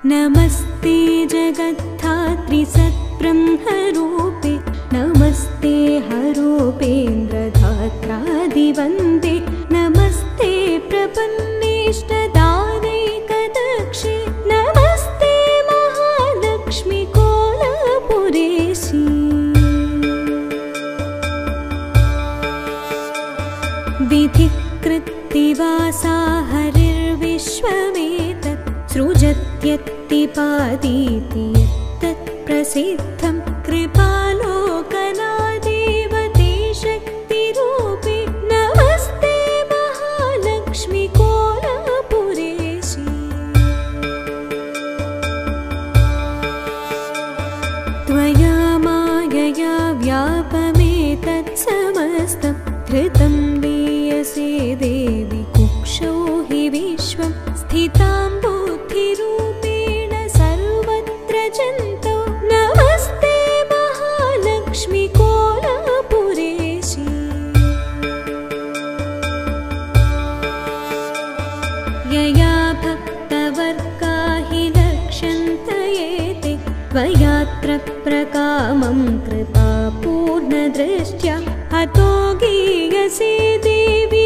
नमस्ते जगद्धात्री सत्ब्रह्मरूपे नमस्ते हरूपेन्द्रधात्रादिवन्दे नमस्ते प्रपन्नेष्टदानैकदक्षे नमस्ते महालक्ष्मी कोलपुरेशी विधिकृत्तिवासा हरिर्विश्वमेतत् सृजत्यत्तिपादीति यत्तत्प्रसिद्धं कृपालोकनादेवते शक्तिरूपे नमस्ते महालक्ष्मी कोलपुरेशी त्वया मायया व्यापमेतत् समस्तं धृतं लीयसे देवि कुक्षौ हि विश्वं स्थितां बुद्धिरूपेण सर्वत्र जन्तौ नमस्ते महालक्ष्मी कोलपुरेशी यया भक्तवर्गा हि लक्ष्यन्तयेते त्वयात्र प्रकामं कृपापूर्णदृष्ट्या हतो गीयसे देवि।